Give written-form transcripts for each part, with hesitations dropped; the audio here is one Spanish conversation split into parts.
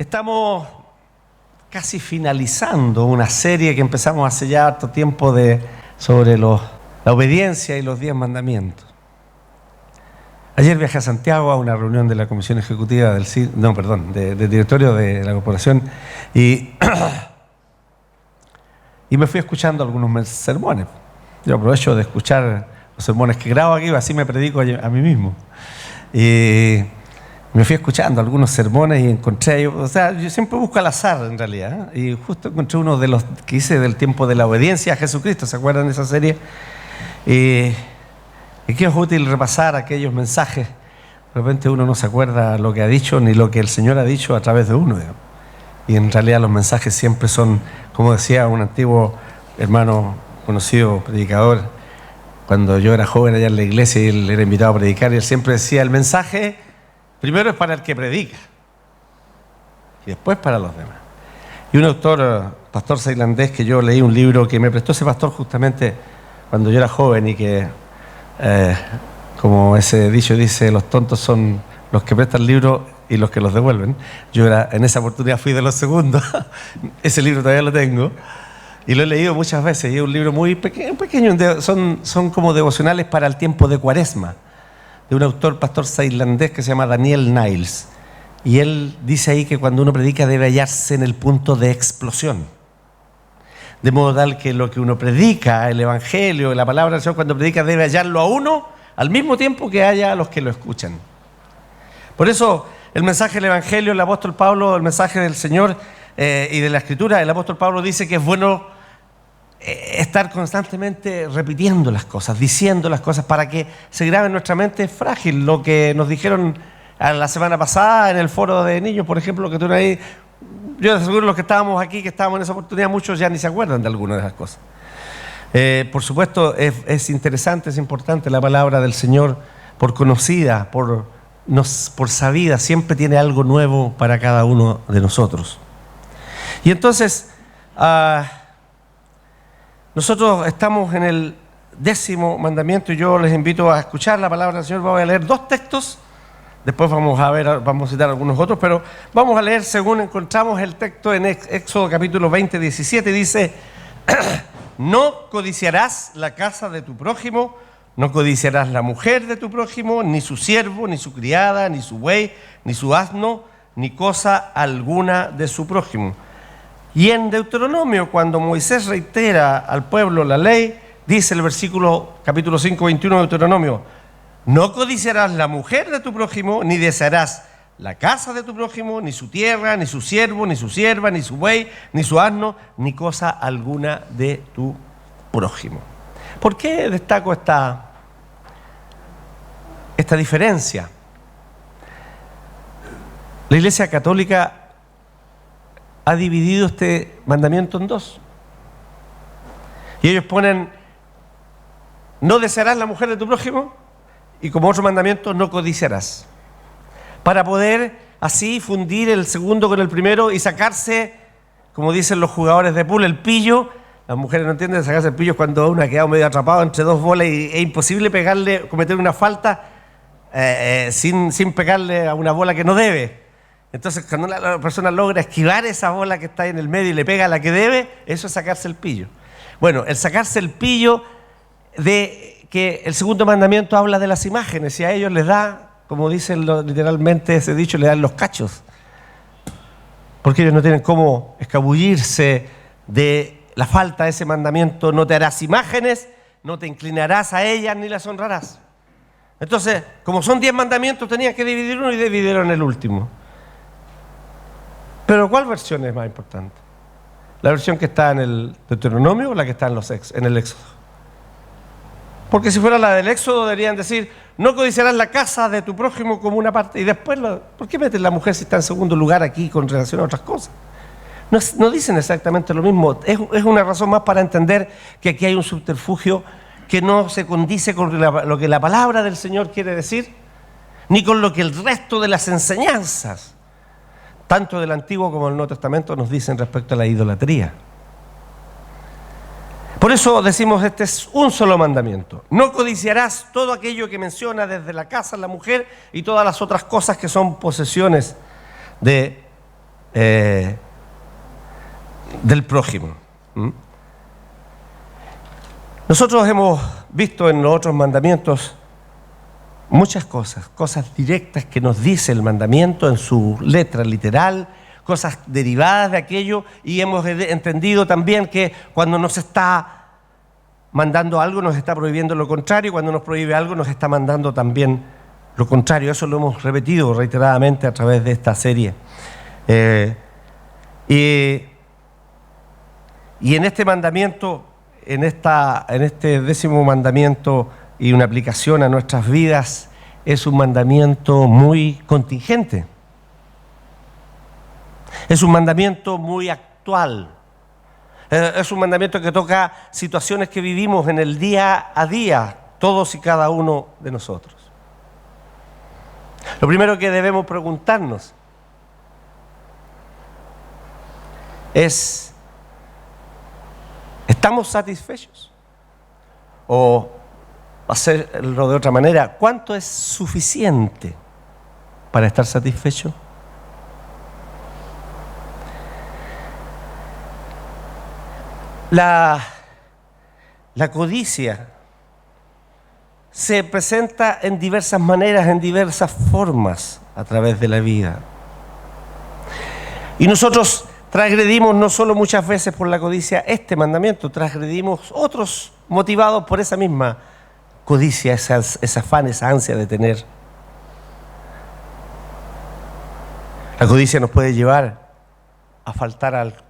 Estamos casi finalizando una serie que empezamos hace ya harto tiempo sobre la obediencia y los 10 mandamientos. Ayer viajé a Santiago a una reunión de la Comisión Ejecutiva del directorio de la corporación y me fui escuchando algunos sermones. Yo aprovecho de escuchar los sermones que grabo aquí, así me predico a mí mismo. Y me fui escuchando algunos sermones y encontré, yo siempre busco al azar en realidad, y justo encontré uno de los que hice del tiempo de la obediencia a Jesucristo. ¿Se acuerdan de esa serie? Y que es útil repasar aquellos mensajes. De repente uno no se acuerda lo que ha dicho ni lo que el Señor ha dicho a través de uno, digamos. Y en realidad los mensajes siempre son, como decía un antiguo hermano conocido, predicador, cuando yo era joven allá en la iglesia y él era invitado a predicar, y él siempre decía: el mensaje primero es para el que predica y después para los demás. Y un autor, pastor tailandés, que yo leí un libro que me prestó ese pastor justamente cuando yo era joven, y que como ese dicho dice, los tontos son los que prestan libros y los que los devuelven. Yo en esa oportunidad fui de los segundos. Ese libro todavía lo tengo y lo he leído muchas veces, y es un libro muy pequeño, son como devocionales para el tiempo de Cuaresma, de un autor, pastor tailandés que se llama Daniel Niles. Y él dice ahí que cuando uno predica debe hallarse en el punto de explosión, de modo tal que lo que uno predica, el evangelio, la palabra del Señor, cuando predica debe hallarlo a uno al mismo tiempo que haya a los que lo escuchan. Por eso el mensaje del evangelio, el apóstol Pablo, el mensaje del Señor y de la Escritura, el apóstol Pablo dice que es bueno estar constantemente repitiendo las cosas, diciendo las cosas, para que se grabe en nuestra mente frágil. Lo que nos dijeron la semana pasada en el foro de niños, por ejemplo, que tú ahí, yo te aseguro, los que estábamos aquí, que estábamos en esa oportunidad, muchos ya ni se acuerdan de alguna de esas cosas. Por supuesto, es interesante, es importante la palabra del Señor, por conocida, por sabida, siempre tiene algo nuevo para cada uno de nosotros. Y entonces, nosotros estamos en el 10º mandamiento, y yo les invito a escuchar la palabra del Señor. Voy a leer 2 textos, después vamos a citar algunos otros, pero vamos a leer según encontramos el texto en Éxodo capítulo 20, 17, dice: no codiciarás la casa de tu prójimo, no codiciarás la mujer de tu prójimo, ni su siervo, ni su criada, ni su buey, ni su asno, ni cosa alguna de su prójimo. Y en Deuteronomio, cuando Moisés reitera al pueblo la ley, dice el versículo capítulo 5, 21 de Deuteronomio: no codiciarás la mujer de tu prójimo, ni desearás la casa de tu prójimo, ni su tierra, ni su siervo, ni su sierva, ni su buey, ni su asno, ni cosa alguna de tu prójimo. ¿Por qué destaco esta diferencia? La Iglesia Católica ha dividido este mandamiento en 2. Y ellos ponen: no desearás la mujer de tu prójimo, y como otro mandamiento, no codiciarás, para poder así fundir el segundo con el primero y sacarse, como dicen los jugadores de pool, el pillo. Las mujeres no entienden, sacarse el pillo cuando uno ha quedado medio atrapado entre 2 bolas y es imposible cometer una falta sin pegarle a una bola que no debe. Entonces, cuando la persona logra esquivar esa bola que está ahí en el medio y le pega a la que debe, eso es sacarse el pillo. Bueno, el sacarse el pillo, de que el segundo mandamiento habla de las imágenes, y a ellos les da, como dice literalmente ese dicho, le dan los cachos, porque ellos no tienen cómo escabullirse de la falta de ese mandamiento: no te harás imágenes, no te inclinarás a ellas, ni las honrarás. Entonces, como son 10 mandamientos, tenían que dividir uno y dividieron el último. Pero ¿cuál versión es más importante? ¿La versión que está en el Deuteronomio o la que está en el Éxodo? Porque si fuera la del Éxodo, deberían decir: no codiciarás la casa de tu prójimo como una parte. Y después, ¿por qué meten la mujer si está en segundo lugar aquí con relación a otras cosas? No dicen exactamente lo mismo. Es una razón más para entender que aquí hay un subterfugio que no se condice con lo que la palabra del Señor quiere decir, ni con lo que el resto de las enseñanzas, tanto del Antiguo como del Nuevo Testamento, nos dicen respecto a la idolatría. Por eso decimos, este es un solo mandamiento: no codiciarás todo aquello que menciona desde la casa, la mujer y todas las otras cosas que son posesiones de del prójimo. Nosotros hemos visto en los otros mandamientos muchas cosas directas que nos dice el mandamiento en su letra literal, cosas derivadas de aquello, y hemos entendido también que cuando nos está mandando algo nos está prohibiendo lo contrario, y cuando nos prohíbe algo nos está mandando también lo contrario. Eso lo hemos repetido reiteradamente a través de esta serie. Y en este mandamiento, en este 10º mandamiento y una aplicación a nuestras vidas, es un mandamiento muy contingente. Es un mandamiento muy actual. Es un mandamiento que toca situaciones que vivimos en el día a día, todos y cada uno de nosotros. Lo primero que debemos preguntarnos es: ¿estamos satisfechos? O, hacerlo de otra manera, ¿cuánto es suficiente para estar satisfecho? La codicia se presenta en diversas maneras, en diversas formas a través de la vida. Y nosotros transgredimos no solo muchas veces por la codicia este mandamiento, transgredimos otros motivados por esa misma codicia, ese afán, esa ansia de tener. La codicia nos puede llevar a faltar al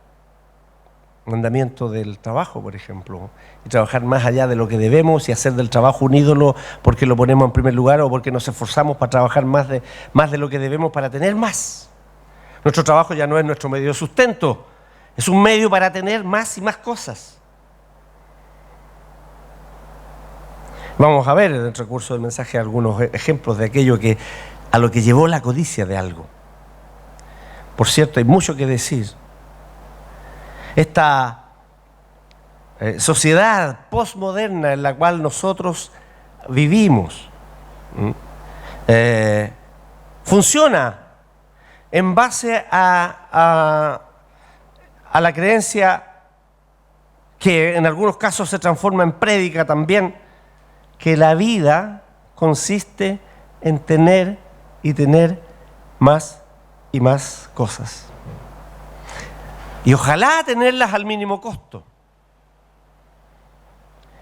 mandamiento del trabajo, por ejemplo, y trabajar más allá de lo que debemos y hacer del trabajo un ídolo porque lo ponemos en primer lugar o porque nos esforzamos para trabajar más de lo que debemos para tener más. Nuestro trabajo ya no es nuestro medio de sustento, es un medio para tener más y más cosas. Vamos a ver en el recurso del mensaje algunos ejemplos de aquello a lo que llevó la codicia de algo. Por cierto, hay mucho que decir. Esta sociedad postmoderna en la cual nosotros vivimos funciona en base a la creencia, que en algunos casos se transforma en prédica también, que la vida consiste en tener y tener más y más cosas. Y ojalá tenerlas al mínimo costo.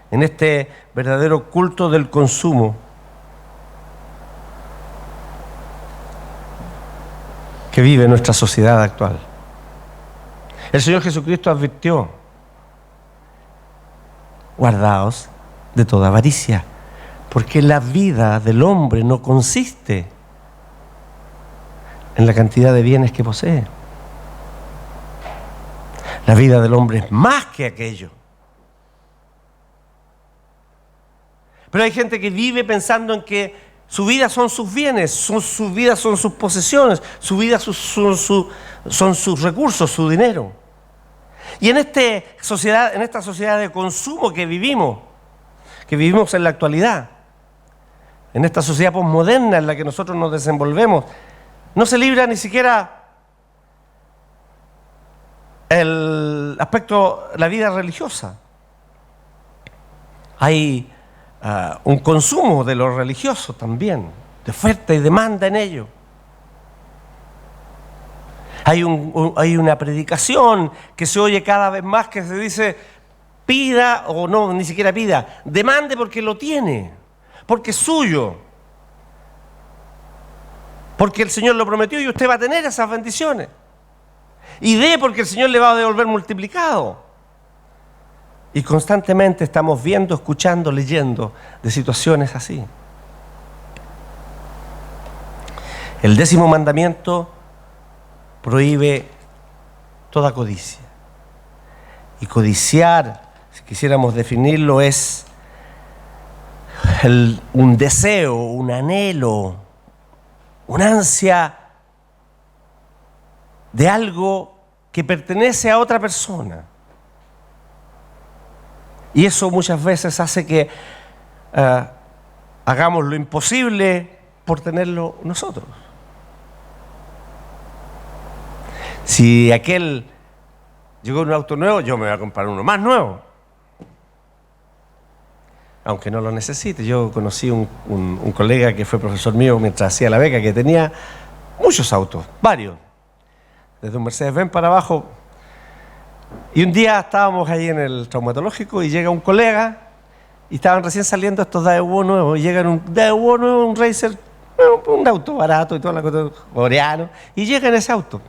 En este verdadero culto del consumo que vive nuestra sociedad actual. El Señor Jesucristo advirtió: guardaos de toda avaricia, porque la vida del hombre no consiste en la cantidad de bienes que posee. La vida del hombre es más que aquello. Pero hay gente que vive pensando en que su vida son sus bienes, su vida son sus posesiones, su vida son sus recursos, su dinero. Y en esta sociedad de consumo que vivimos en la actualidad, en esta sociedad posmoderna en la que nosotros nos desenvolvemos, no se libra ni siquiera el aspecto, la vida religiosa. Hay un consumo de lo religioso también, de oferta y demanda en ello. Hay una predicación que se oye cada vez más que se dice: pida, o no, ni siquiera pida, demande porque lo tiene, porque es suyo, porque el Señor lo prometió y usted va a tener esas bendiciones. Y dé porque el Señor le va a devolver multiplicado. Y constantemente estamos viendo, escuchando, leyendo de situaciones así. El 10º mandamiento prohíbe toda codicia. Y codiciar, si quisiéramos definirlo, es un deseo, un anhelo, una ansia de algo que pertenece a otra persona. Y eso muchas veces hace que hagamos lo imposible por tenerlo nosotros. Si aquel llegó un auto nuevo, yo me voy a comprar uno más nuevo. Aunque no lo necesite. Yo conocí un colega que fue profesor mío mientras hacía la beca, que tenía muchos autos, varios. Desde un Mercedes-Benz para abajo. Y un día estábamos ahí en el traumatológico y llega un colega y estaban recién saliendo estos Daewoo nuevos y llegan un Daewoo nuevo, un Racer, un auto barato y toda la cosa, coreano, y llega en ese auto.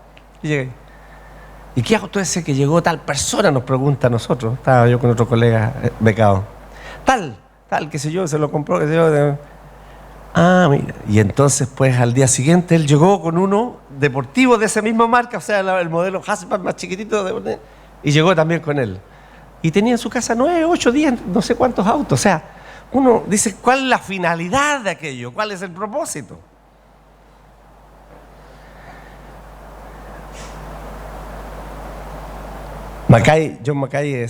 ¿Y qué auto es ese que llegó tal persona? Nos pregunta a nosotros. Estaba yo con otro colega becado. Tal, qué sé yo, se lo compró, qué sé yo. Ah, mira. Y entonces, pues, al día siguiente, él llegó con uno deportivo de esa misma marca, o sea, el modelo Hatchback más chiquitito, y llegó también con él. Y tenía en su casa 9, 8, 10, no sé cuántos autos. O sea, uno dice, ¿cuál es la finalidad de aquello? ¿Cuál es el propósito? John Mackay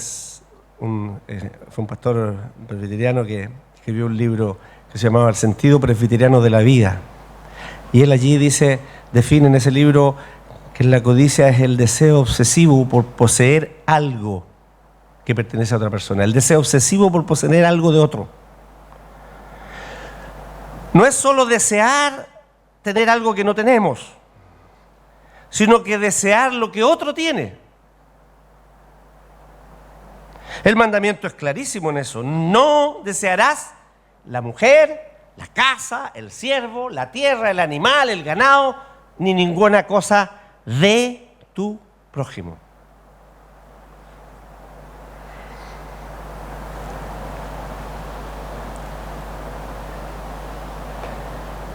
fue un pastor presbiteriano que escribió un libro que se llamaba El sentido presbiteriano de la vida. Y él allí define en ese libro que la codicia es el deseo obsesivo por poseer algo que pertenece a otra persona. El deseo obsesivo por poseer algo de otro. No es solo desear tener algo que no tenemos, sino que desear lo que otro tiene. El mandamiento es clarísimo en eso. No desearás la mujer, la casa, el siervo, la tierra, el animal, el ganado, ni ninguna cosa de tu prójimo.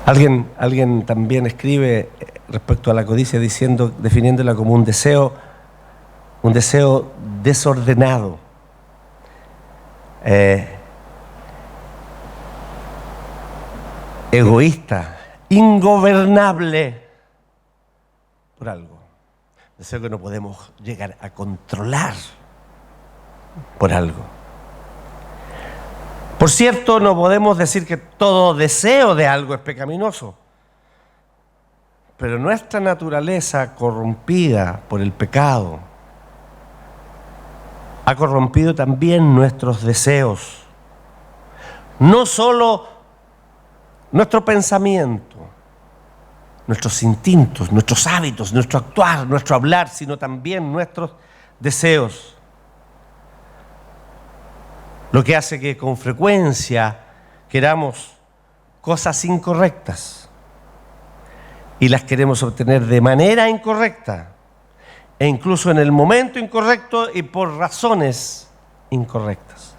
Alguien también escribe respecto a la codicia definiéndola como un deseo desordenado. Egoísta, ingobernable por algo. Deseo que no podemos llegar a controlar por algo. Por cierto, no podemos decir que todo deseo de algo es pecaminoso, pero nuestra naturaleza corrompida por el pecado ha corrompido también nuestros deseos. No solo nuestro pensamiento, nuestros instintos, nuestros hábitos, nuestro actuar, nuestro hablar, sino también nuestros deseos. Lo que hace que con frecuencia queramos cosas incorrectas y las queremos obtener de manera incorrecta e incluso en el momento incorrecto y por razones incorrectas.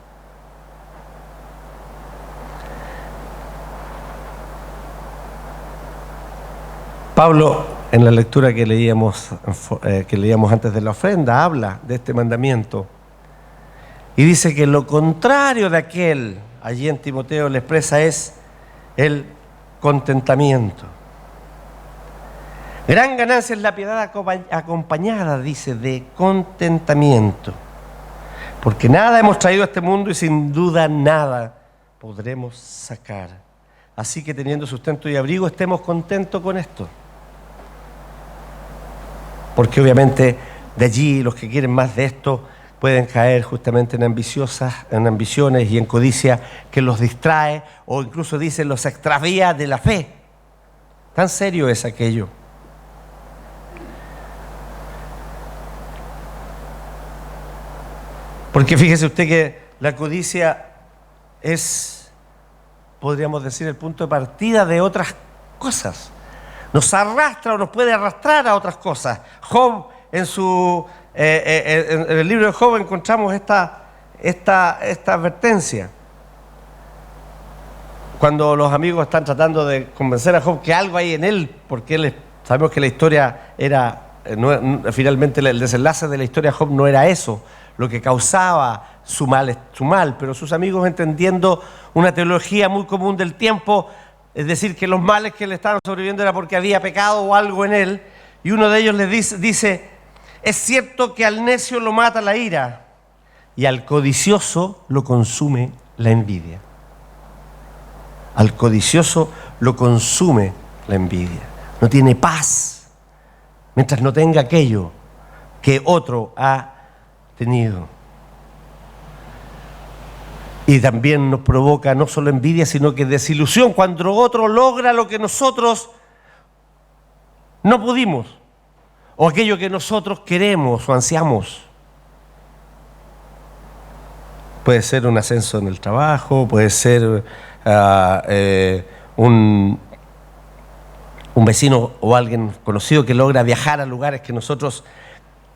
Pablo, en la lectura que leíamos antes de la ofrenda, habla de este mandamiento y dice que lo contrario de aquel, allí en Timoteo le expresa, es el contentamiento. Gran ganancia es la piedad acompañada, dice, de contentamiento. Porque nada hemos traído a este mundo y sin duda nada podremos sacar. Así que teniendo sustento y abrigo, estemos contentos con esto. Porque obviamente de allí los que quieren más de esto pueden caer justamente en ambiciones y en codicia que los distrae o incluso dicen los extravía de la fe. Tan serio es aquello. Porque fíjese usted que la codicia es, podríamos decir, el punto de partida de otras cosas. Nos arrastra o nos puede arrastrar a otras cosas. Job, en el libro de Job encontramos esta advertencia. Cuando los amigos están tratando de convencer a Job que algo hay en él, porque sabemos que la historia finalmente el desenlace de la historia de Job no era eso. Lo que causaba su mal, pero sus amigos, entendiendo una teología muy común del tiempo, es decir, que los males que le estaban sobreviviendo era porque había pecado o algo en él, y uno de ellos les dice, es cierto que al necio lo mata la ira, y al codicioso lo consume la envidia. Al codicioso lo consume la envidia. No tiene paz, mientras no tenga aquello que otro ha tenido. Y también nos provoca no solo envidia, sino que desilusión cuando otro logra lo que nosotros no pudimos, o aquello que nosotros queremos o ansiamos. Puede ser un ascenso en el trabajo, puede ser un vecino o alguien conocido que logra viajar a lugares que nosotros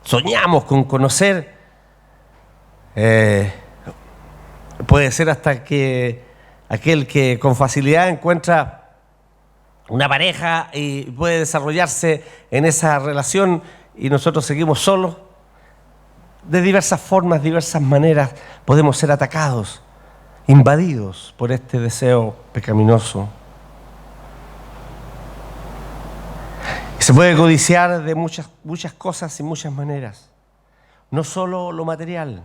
soñamos con conocer. Puede ser hasta que aquel que con facilidad encuentra una pareja y puede desarrollarse en esa relación y nosotros seguimos solos. De diversas formas, diversas maneras podemos ser atacados, invadidos por este deseo pecaminoso. Se puede codiciar de muchas cosas y muchas maneras, no solo lo material.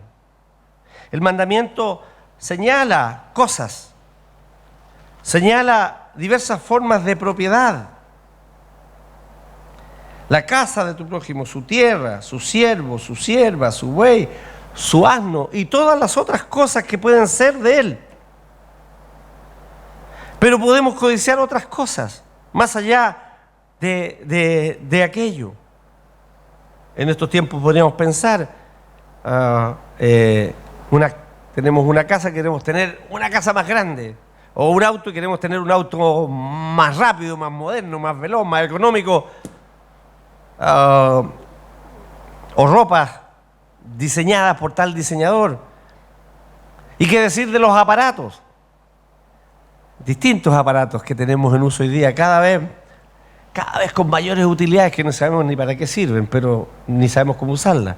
El mandamiento señala cosas, señala diversas formas de propiedad. La casa de tu prójimo, su tierra, su siervo, su sierva, su buey, su asno y todas las otras cosas que pueden ser de él. Pero podemos codiciar otras cosas, más allá de aquello. En estos tiempos podríamos pensar, tenemos una casa, queremos tener una casa más grande, o un auto y queremos tener un auto más rápido, más moderno, más veloz, más económico, o ropa diseñadas por tal diseñador. ¿Y qué decir de los aparatos? Distintos aparatos que tenemos en uso hoy día, cada vez con mayores utilidades que no sabemos ni para qué sirven, pero ni sabemos cómo usarlas.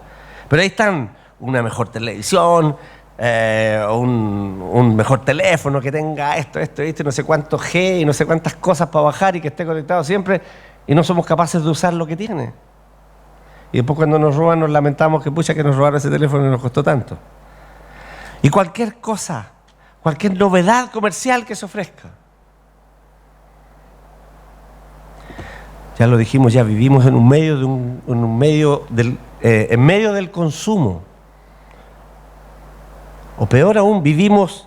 Pero ahí están una mejor televisión, un mejor teléfono que tenga esto, no sé cuántos G y no sé cuántas cosas para bajar y que esté conectado siempre, y no somos capaces de usar lo que tiene. Y después cuando nos roban nos lamentamos que pucha que nos robaron ese teléfono y nos costó tanto. Y cualquier cosa, cualquier novedad comercial que se ofrezca. Ya lo dijimos, ya vivimos en medio del consumo. O peor aún, vivimos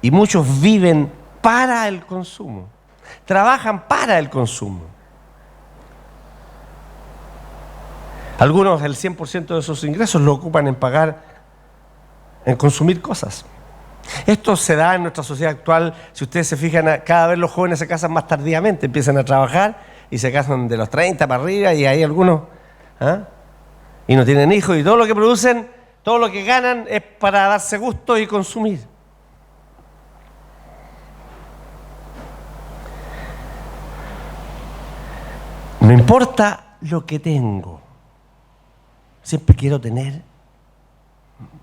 y muchos viven para el consumo. Trabajan para el consumo. Algunos, el 100% de sus ingresos lo ocupan en consumir cosas. Esto se da en nuestra sociedad actual. Si ustedes se fijan, cada vez los jóvenes se casan más tardíamente, empiezan a trabajar y se casan de los 30 para arriba, y hay algunos y no tienen hijos, y todo lo que producen, todo lo que ganan es para darse gusto y consumir. No importa lo que tengo, siempre quiero tener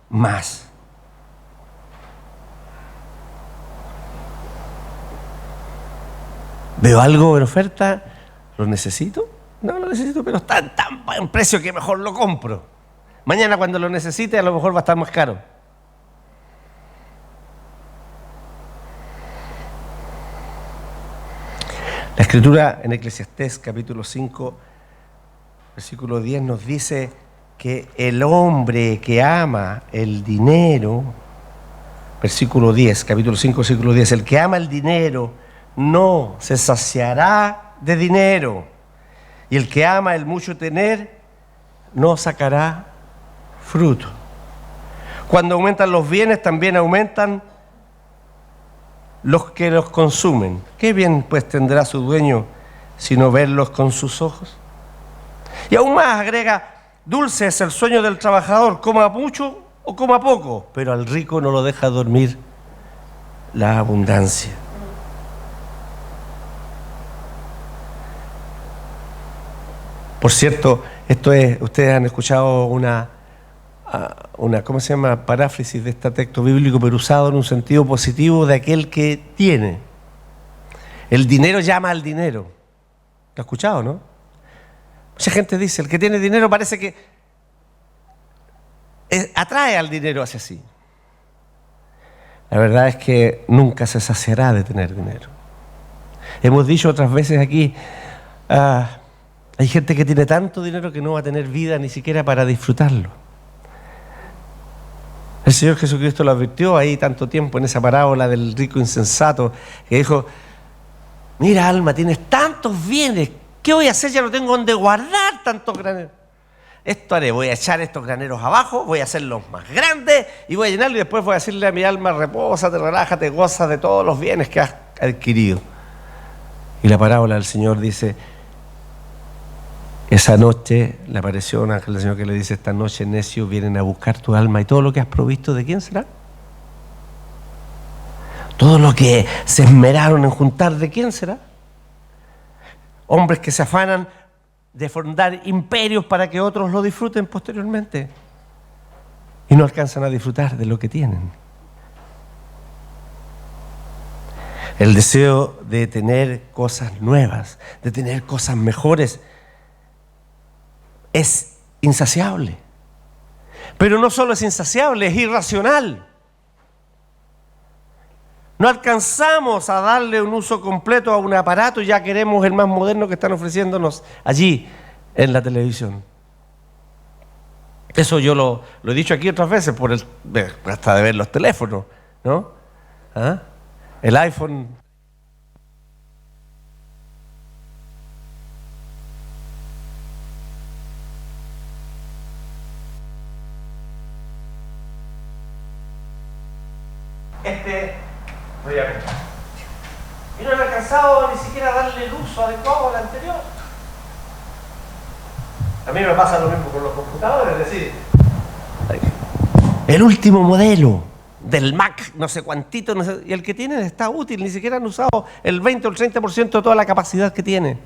más. Veo algo en oferta, ¿lo necesito? No lo necesito, pero está en tan buen precio que mejor lo compro. Mañana cuando lo necesite a lo mejor va a estar más caro. La Escritura en Eclesiastés capítulo 5, versículo 10 nos dice que el hombre que ama el dinero, versículo 10, capítulo 5, versículo 10, el que ama el dinero no se saciará de dinero, y el que ama el mucho tener no sacará fruto. Cuando aumentan los bienes, también aumentan los que los consumen. ¿Qué bien pues tendrá su dueño sino verlos con sus ojos? Y aún más agrega, dulce es el sueño del trabajador, coma mucho o coma poco, pero al rico no lo deja dormir la abundancia. Por cierto, ustedes han escuchado una ¿cómo se llama? Paráfrasis de este texto bíblico, pero usado en un sentido positivo de aquel que tiene. El dinero llama al dinero. ¿Lo has escuchado, no? Mucha gente dice, el que tiene dinero parece que atrae al dinero hacia sí. La verdad es que nunca se saciará de tener dinero. Hemos dicho otras veces aquí, Hay gente que tiene tanto dinero que no va a tener vida ni siquiera para disfrutarlo. El Señor Jesucristo lo advirtió ahí tanto tiempo en esa parábola del rico insensato, que dijo: mira, alma, tienes tantos bienes, ¿qué voy a hacer? Ya no tengo dónde guardar tantos graneros. Esto haré, voy a echar estos graneros abajo, voy a hacerlos más grandes y voy a llenarlo, y después voy a decirle a mi alma: repósate, relájate, goza de todos los bienes que has adquirido. Y la parábola del Señor dice: esa noche le apareció un ángel del Señor que le dice: esta noche, necio, vienen a buscar tu alma, y todo lo que has provisto, ¿de quién será? Todo lo que se esmeraron en juntar, ¿de quién será? Hombres que se afanan de fundar imperios para que otros lo disfruten posteriormente y no alcanzan a disfrutar de lo que tienen. El deseo de tener cosas nuevas, de tener cosas mejores, es insaciable. Pero no solo es insaciable, es irracional. No alcanzamos a darle un uso completo a un aparato y ya queremos el más moderno que están ofreciéndonos allí en la televisión. Eso yo lo he dicho aquí otras veces, hasta de ver los teléfonos, ¿no? ¿Ah? El iPhone. Voy a comprar. Y no han alcanzado ni siquiera a darle el uso adecuado al anterior. A mí me pasa lo mismo con los computadores, es decir, el último modelo del Mac, no sé cuantito, no sé, y el que tienen está útil, ni siquiera han usado el 20 o el 30% de toda la capacidad que tiene.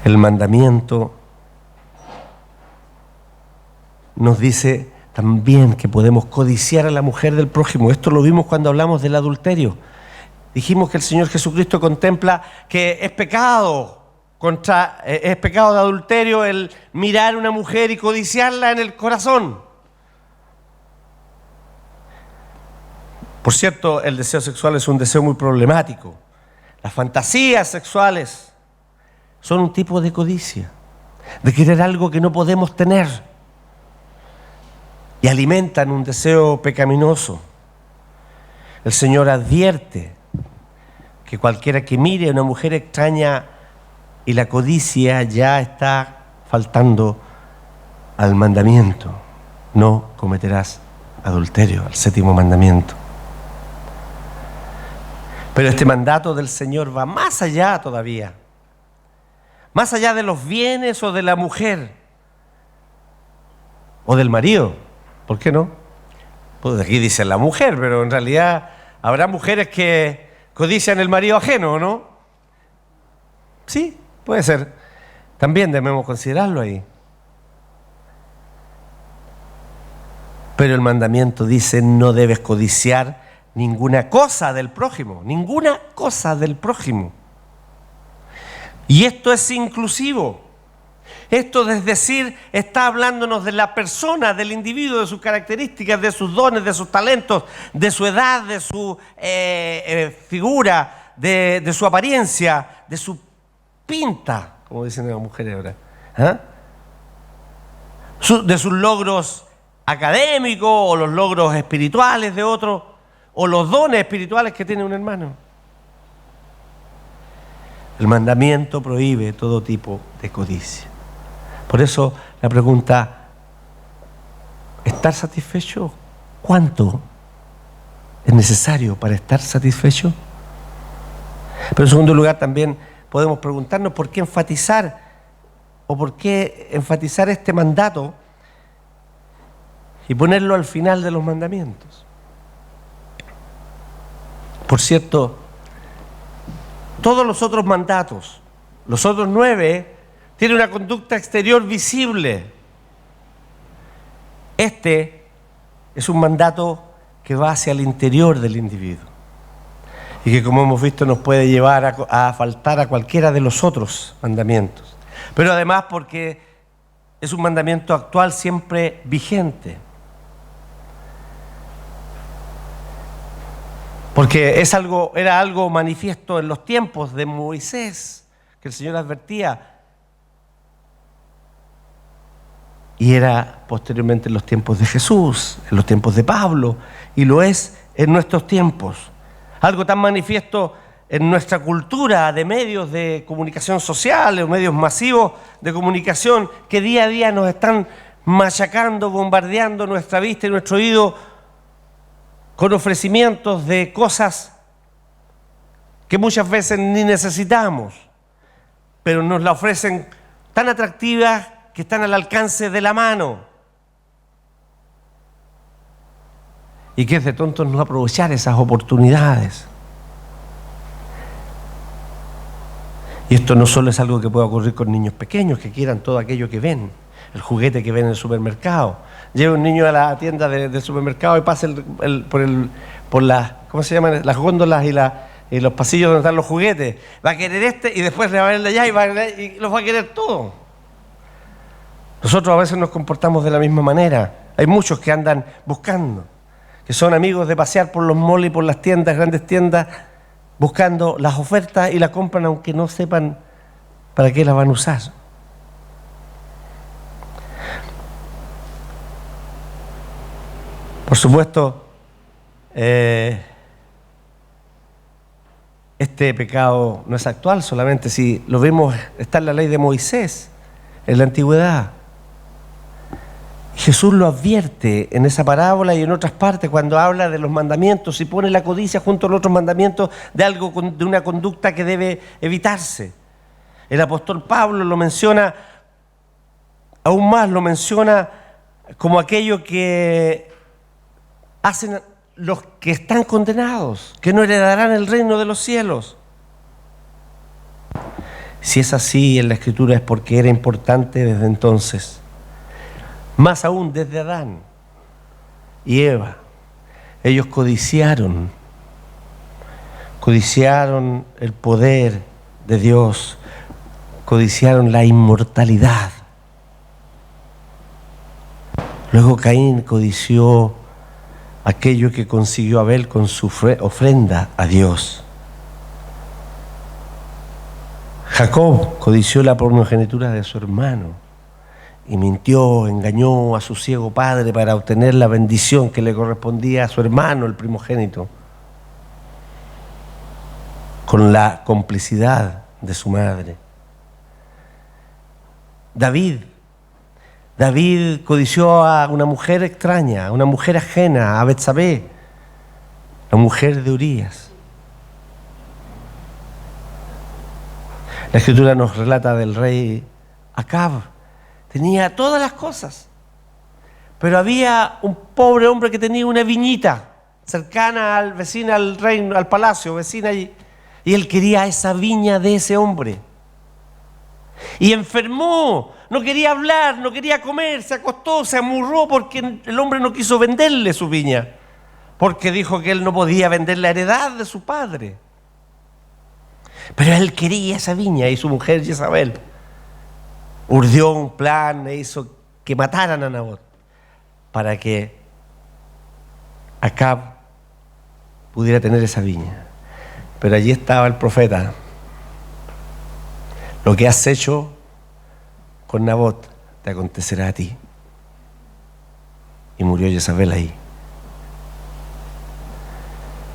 El mandamiento nos dice también que podemos codiciar a la mujer del prójimo. Esto lo vimos cuando hablamos del adulterio. Dijimos que el Señor Jesucristo contempla que es pecado de adulterio el mirar a una mujer y codiciarla en el corazón. Por cierto, el deseo sexual es un deseo muy problemático. Las fantasías sexuales son un tipo de codicia, de querer algo que no podemos tener, y alimentan un deseo pecaminoso. El Señor advierte que cualquiera que mire a una mujer extraña y la codicia ya está faltando al mandamiento: no cometerás adulterio, al 7º mandamiento. Pero este mandato del Señor va más allá todavía, más allá de los bienes o de la mujer o del marido. ¿Por qué no? Pues aquí dice la mujer, pero en realidad habrá mujeres que codician el marido ajeno, ¿o no? Sí, puede ser. También debemos considerarlo ahí. Pero el mandamiento dice: no debes codiciar ninguna cosa del prójimo, ninguna cosa del prójimo. Y esto es inclusivo. Esto, es decir, está hablándonos de la persona, del individuo, de sus características, de sus dones, de sus talentos, de su edad, de su figura, de su apariencia, de su pinta, como dicen las mujeres ahora, ¿ah? De sus logros académicos o los logros espirituales de otros, o los dones espirituales que tiene un hermano. El mandamiento prohíbe todo tipo de codicia. Por eso la pregunta: ¿estar satisfecho? ¿Cuánto es necesario para estar satisfecho? Pero en segundo lugar también podemos preguntarnos por qué enfatizar este mandato y ponerlo al final de los mandamientos. Por cierto, todos los otros mandatos, los otros 9, tienen una conducta exterior visible. Este es un mandato que va hacia el interior del individuo y que, como hemos visto, nos puede llevar a faltar a cualquiera de los otros mandamientos. Pero además porque es un mandamiento actual, siempre vigente. Porque era algo manifiesto en los tiempos de Moisés, que el Señor advertía. Y era posteriormente en los tiempos de Jesús, en los tiempos de Pablo, y lo es en nuestros tiempos. Algo tan manifiesto en nuestra cultura de medios de comunicación social, o medios masivos de comunicación, que día a día nos están machacando, bombardeando nuestra vista y nuestro oído con ofrecimientos de cosas que muchas veces ni necesitamos, pero nos la ofrecen tan atractivas que están al alcance de la mano. Y que es de tontos no aprovechar esas oportunidades. Y esto no solo es algo que puede ocurrir con niños pequeños que quieran todo aquello que ven, el juguete que ven en el supermercado. Lleva un niño a la tienda del supermercado y pasa por las, ¿cómo se llaman? Las góndolas y los pasillos donde están los juguetes. Va a querer este y después le va a ver de allá y los va a querer todo. Nosotros a veces nos comportamos de la misma manera. Hay muchos que andan buscando, que son amigos de pasear por los malls y por las tiendas, grandes tiendas, buscando las ofertas y las compran aunque no sepan para qué las van a usar. Por supuesto, este pecado no es actual solamente, si lo vemos, está en la ley de Moisés, en la antigüedad. Jesús lo advierte en esa parábola y en otras partes cuando habla de los mandamientos y pone la codicia junto a los otros mandamientos de una conducta que debe evitarse. El apóstol Pablo lo menciona, aún más lo menciona como aquello que hacen los que están condenados, que no heredarán el reino de los cielos. Si es así en la Escritura es porque era importante desde entonces. Más aún desde Adán y Eva, ellos codiciaron el poder de Dios, codiciaron la inmortalidad. Luego Caín codició aquello que consiguió Abel con su ofrenda a Dios. Jacob codició la primogenitura de su hermano. Y mintió, engañó a su ciego padre para obtener la bendición que le correspondía a su hermano, el primogénito, con la complicidad de su madre. David codició a una mujer extraña, a una mujer ajena, a Betsabé, la mujer de Urías. La Escritura nos relata del rey Acab. Tenía todas las cosas, pero había un pobre hombre que tenía una viñita cercana vecina al reino, al palacio, vecina allí, y él quería esa viña de ese hombre. Y enfermó, no quería hablar, no quería comer, se acostó, se amurró porque el hombre no quiso venderle su viña, porque dijo que él no podía vender la heredad de su padre. Pero él quería esa viña y su mujer Jezabel urdió un plan e hizo que mataran a Nabot para que Acab pudiera tener esa viña. Pero allí estaba el profeta. Lo que has hecho con Nabot te acontecerá a ti. Y murió Jezabel ahí.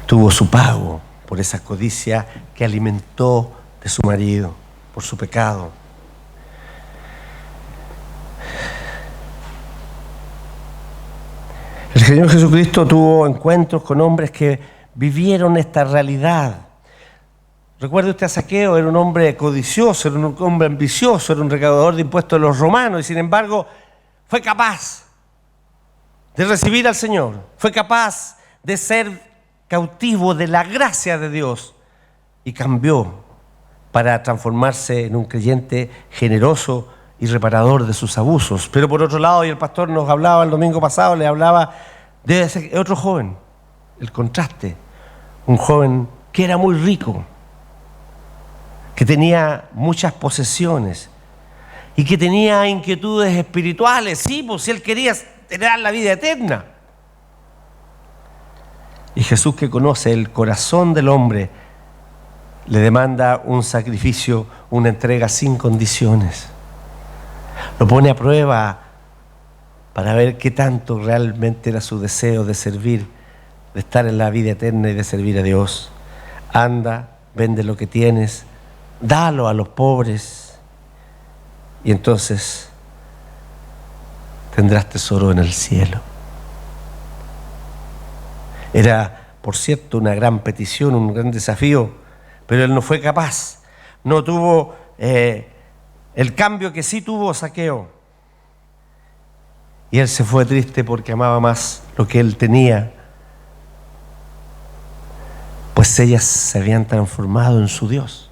Tuvo su pago por esa codicia que alimentó de su marido, por su pecado. El Señor Jesucristo tuvo encuentros con hombres que vivieron esta realidad. Recuerde usted a Zaqueo, era un hombre codicioso, era un hombre ambicioso, era un recaudador de impuestos de los romanos y sin embargo fue capaz de recibir al Señor, fue capaz de ser cautivo de la gracia de Dios y cambió para transformarse en un creyente generoso y reparador de sus abusos. Pero por otro lado, y el pastor nos hablaba el domingo pasado, le hablaba de ese otro joven, el contraste, un joven que era muy rico, que tenía muchas posesiones y que tenía inquietudes espirituales. Sí, pues si él quería tener la vida eterna. Y Jesús, que conoce el corazón del hombre, le demanda un sacrificio, una entrega sin condiciones. Lo pone a prueba para ver qué tanto realmente era su deseo de servir, de estar en la vida eterna y de servir a Dios. Anda, vende lo que tienes, dalo a los pobres y entonces tendrás tesoro en el cielo. Era, por cierto, una gran petición, un gran desafío, pero él no fue capaz. No tuvo el cambio que sí tuvo Zaqueo. Y él se fue triste porque amaba más lo que él tenía, pues ellas se habían transformado en su Dios.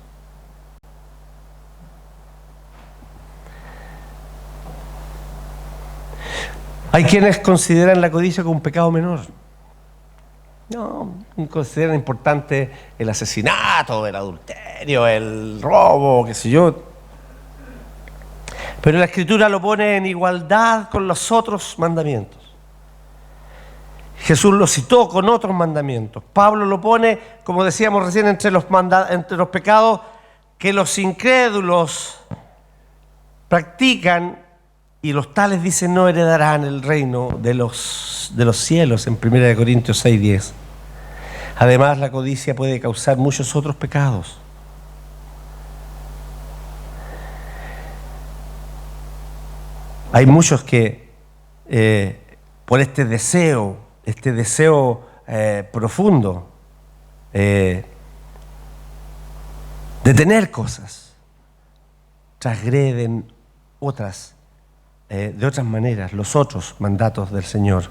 Hay quienes consideran la codicia como un pecado menor. No, consideran importante el asesinato, el adulterio, el robo, qué sé yo. Pero la Escritura lo pone en igualdad con los otros mandamientos. Jesús lo citó con otros mandamientos. Pablo lo pone, como decíamos recién, entre los pecados que los incrédulos practican, y los tales, dicen, no heredarán el reino de los cielos, en 1 Corintios 6:10. Además, la codicia puede causar muchos otros pecados. Hay muchos que por este deseo profundo de tener cosas, transgreden otras de otras maneras los otros mandatos del Señor.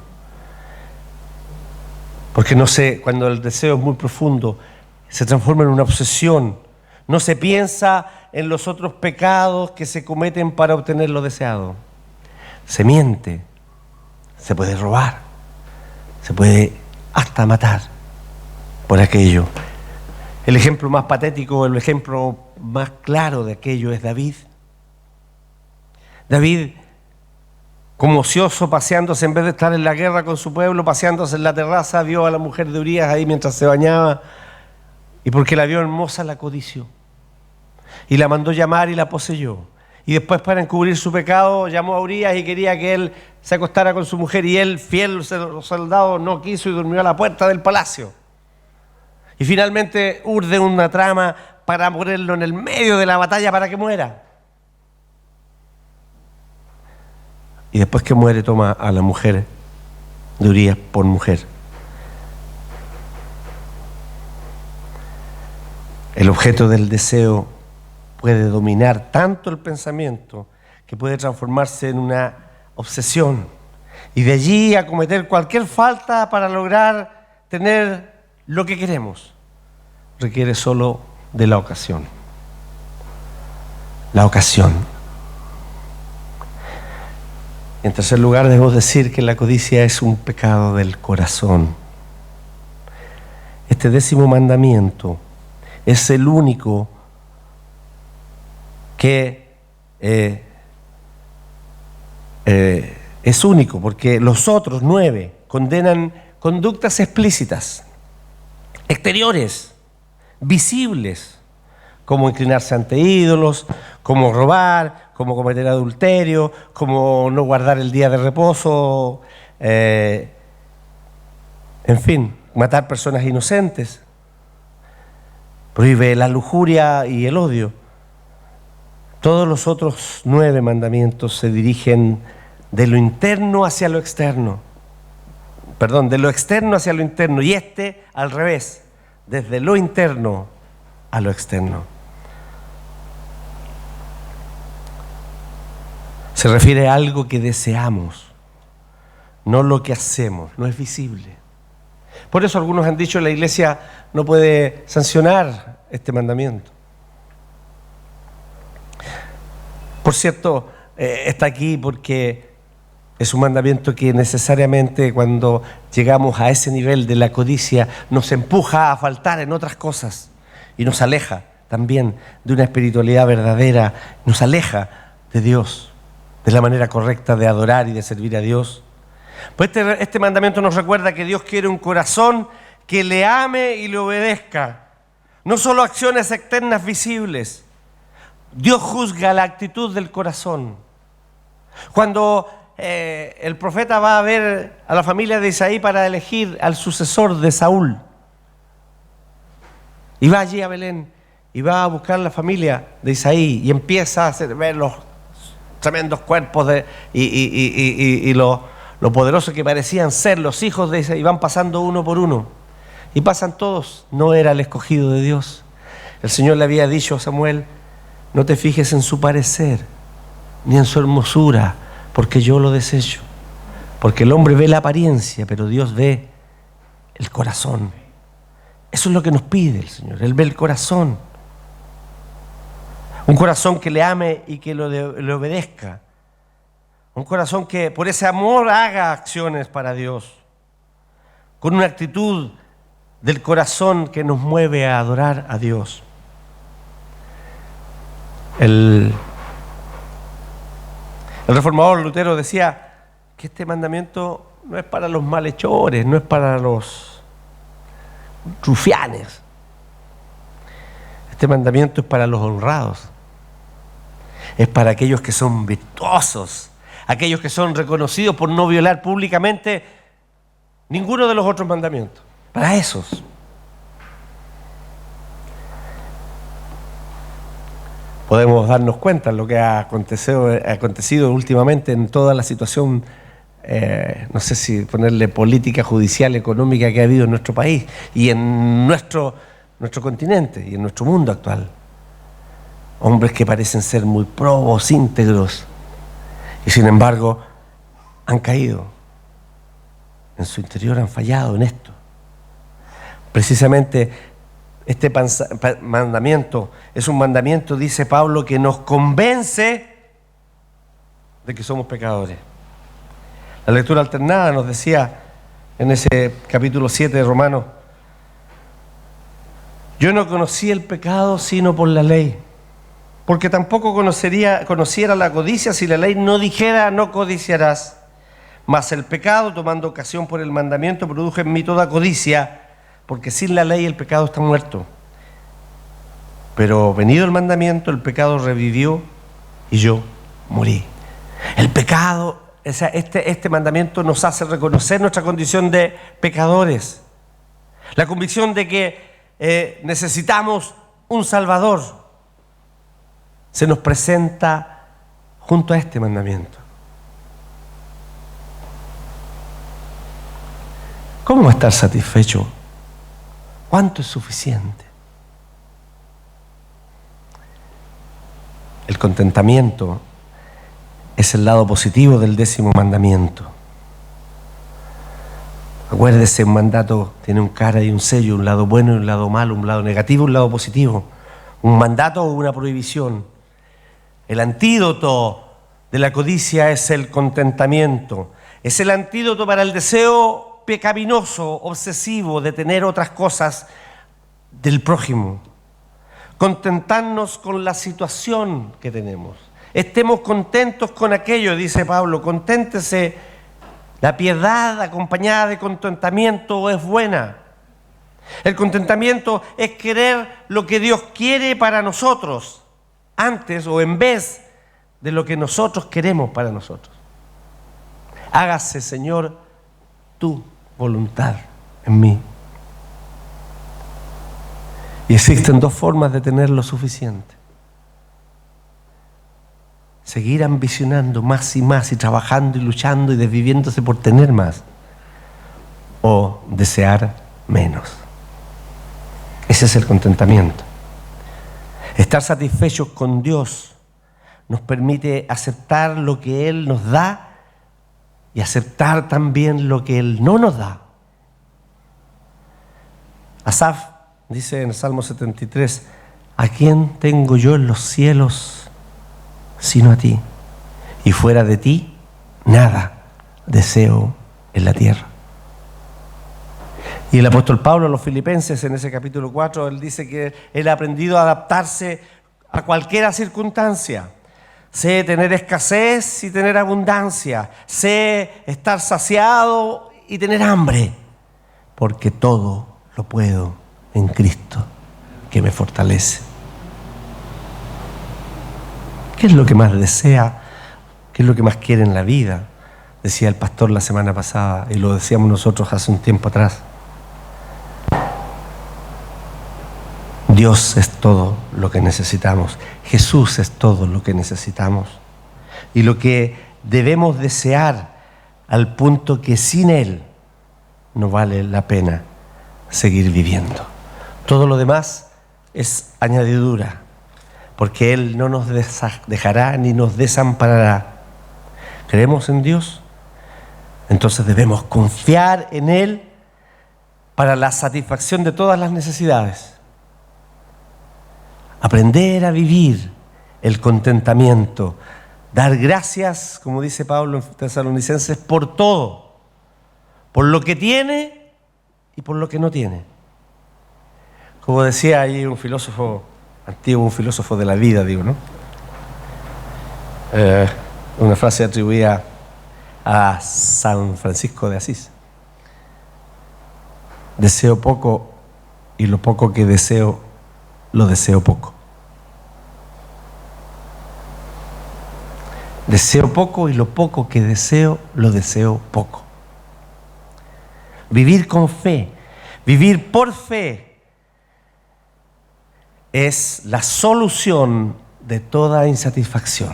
Porque cuando el deseo es muy profundo, se transforma en una obsesión. No se piensa en los otros pecados que se cometen para obtener lo deseado. Se miente, se puede robar, se puede hasta matar por aquello. El ejemplo más patético, el ejemplo más claro de aquello es David. David, como ocioso, paseándose, en vez de estar en la guerra con su pueblo, paseándose en la terraza, vio a la mujer de Urías ahí mientras se bañaba, y porque la vio hermosa la codició, y la mandó llamar y la poseyó. Y después, para encubrir su pecado, llamó a Urías y quería que él se acostara con su mujer, y él, fiel soldado, no quiso y durmió a la puerta del palacio. Y finalmente urde una trama para ponerlo en el medio de la batalla para que muera. Y después que muere, toma a la mujer de Urías por mujer. El objeto del deseo puede dominar tanto el pensamiento que puede transformarse en una obsesión. Y de allí a cometer cualquier falta para lograr tener lo que queremos. Requiere solo de la ocasión. La ocasión. En tercer lugar, debemos decir que la codicia es un pecado del corazón. Este 10º mandamiento es el único que es único, porque los otros 9 condenan conductas explícitas, exteriores, visibles, como inclinarse ante ídolos, como robar, como cometer adulterio, como no guardar el día de reposo, en fin, matar personas inocentes. Prohíbe la lujuria y el odio. Todos los otros 9 mandamientos se dirigen de lo interno hacia lo externo. Perdón, de lo externo hacia lo interno, y al revés, desde lo interno a lo externo. Se refiere a algo que deseamos, no lo que hacemos, no es visible. Por eso algunos han dicho que la Iglesia no puede sancionar este mandamiento. Por cierto, está aquí porque es un mandamiento que necesariamente, cuando llegamos a ese nivel de la codicia, nos empuja a faltar en otras cosas y nos aleja también de una espiritualidad verdadera, nos aleja de Dios, de la manera correcta de adorar y de servir a Dios. Pues este mandamiento nos recuerda que Dios quiere un corazón que le ame y le obedezca. No solo acciones externas visibles. Dios juzga la actitud del corazón. Cuando el profeta va a ver a la familia de Isaí para elegir al sucesor de Saúl, y va allí a Belén y va a buscar la familia de Isaí y empieza a ver los tremendos cuerpos y lo poderosos que parecían ser los hijos de Isaí, van pasando uno por uno y pasan todos. No era el escogido de Dios. El Señor le había dicho a Samuel: no te fijes en su parecer ni en su hermosura, porque yo lo desecho. Porque el hombre ve la apariencia, pero Dios ve el corazón. Eso es lo que nos pide el Señor. Él ve el corazón. Un corazón que le ame y que le obedezca. Un corazón que por ese amor haga acciones para Dios. Con una actitud del corazón que nos mueve a adorar a Dios. El reformador Lutero decía que este mandamiento no es para los malhechores, no es para los rufianes. Este mandamiento es para los honrados. Es para aquellos que son virtuosos, aquellos que son reconocidos por no violar públicamente ninguno de los otros mandamientos. Para esos. Podemos darnos cuenta de lo que ha acontecido últimamente en toda la situación, no sé si ponerle política, judicial, económica que ha habido en nuestro país y en nuestro continente y en nuestro mundo actual. Hombres que parecen ser muy probos, íntegros, y sin embargo han caído. En su interior han fallado en esto. Precisamente este mandamiento es un mandamiento, dice Pablo, que nos convence de que somos pecadores. La lectura alternada nos decía en ese capítulo 7 de Romanos: yo no conocí el pecado sino por la ley, porque tampoco conociera la codicia si la ley no dijera no codiciarás. Mas el pecado, tomando ocasión por el mandamiento, produjo en mí toda codicia, porque sin la ley el pecado está muerto. Pero venido el mandamiento, el pecado revivió y yo morí. El pecado, este mandamiento nos hace reconocer nuestra condición de pecadores. La convicción de que necesitamos un Salvador se nos presenta junto a este mandamiento. ¿Cómo estar satisfecho? ¿Cuánto es suficiente? El contentamiento es el lado positivo del 10º mandamiento. Acuérdese, un mandato tiene un cara y un sello, un lado bueno y un lado malo, un lado negativo y un lado positivo. Un mandato o una prohibición. El antídoto de la codicia es el contentamiento. Es el antídoto para el deseo pecaminoso, obsesivo de tener otras cosas del prójimo. Contentarnos con la situación que tenemos. Estemos contentos con aquello, dice Pablo. Conténtese. La piedad acompañada de contentamiento es buena. El contentamiento es querer lo que Dios quiere para nosotros, antes o en vez de lo que nosotros queremos para nosotros. Hágase, Señor, tu voluntad en mí. Y existen dos formas de tener lo suficiente: seguir ambicionando más y más y trabajando y luchando y desviviéndose por tener más, o desear menos. Ese es el contentamiento. Estar satisfechos con Dios nos permite aceptar lo que Él nos da y aceptar también lo que Él no nos da. Asaf dice en el Salmo 73: ¿a quién tengo yo en los cielos sino a ti? Y fuera de ti, nada deseo en la tierra. Y el apóstol Pablo a los Filipenses, en ese capítulo 4, él dice que él ha aprendido a adaptarse a cualquier circunstancia. Sé tener escasez y tener abundancia. Sé estar saciado y tener hambre. Porque todo lo puedo en Cristo, que me fortalece. ¿Qué es lo que más desea? ¿Qué es lo que más quiere en la vida? Decía el pastor la semana pasada, y lo decíamos nosotros hace un tiempo atrás. Dios es todo lo que necesitamos. Jesús es todo lo que necesitamos. Y lo que debemos desear al punto que sin Él no vale la pena seguir viviendo. Todo lo demás es añadidura, porque Él no nos dejará ni nos desamparará. ¿Creemos en Dios? Entonces debemos confiar en Él para la satisfacción de todas las necesidades. Aprender a vivir el contentamiento, dar gracias, como dice Pablo en Tesalonicenses, por todo, por lo que tiene y por lo que no tiene. Como decía ahí un filósofo antiguo, un filósofo de la vida, digo, ¿no? Una frase atribuida a San Francisco de Asís. Deseo poco y lo poco que deseo, lo deseo poco. Deseo poco y lo poco que deseo, lo deseo poco. Vivir con fe, vivir por fe, es la solución de toda insatisfacción,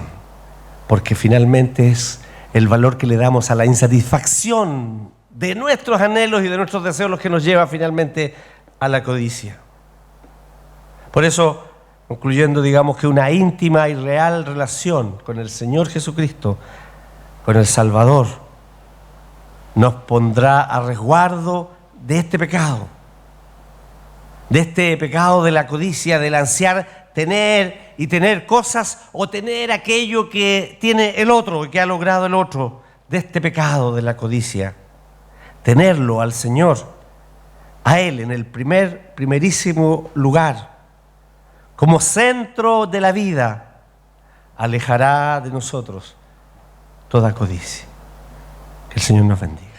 porque finalmente es el valor que le damos a la insatisfacción de nuestros anhelos y de nuestros deseos los que nos lleva finalmente a la codicia. Por eso, concluyendo, digamos que una íntima y real relación con el Señor Jesucristo, con el Salvador, nos pondrá a resguardo de este pecado de la codicia, del ansiar tener y tener cosas o tener aquello que tiene el otro, que ha logrado el otro, de este pecado de la codicia. Tenerlo al Señor, a Él en el primerísimo lugar, como centro de la vida, alejará de nosotros toda codicia. Que el Señor nos bendiga.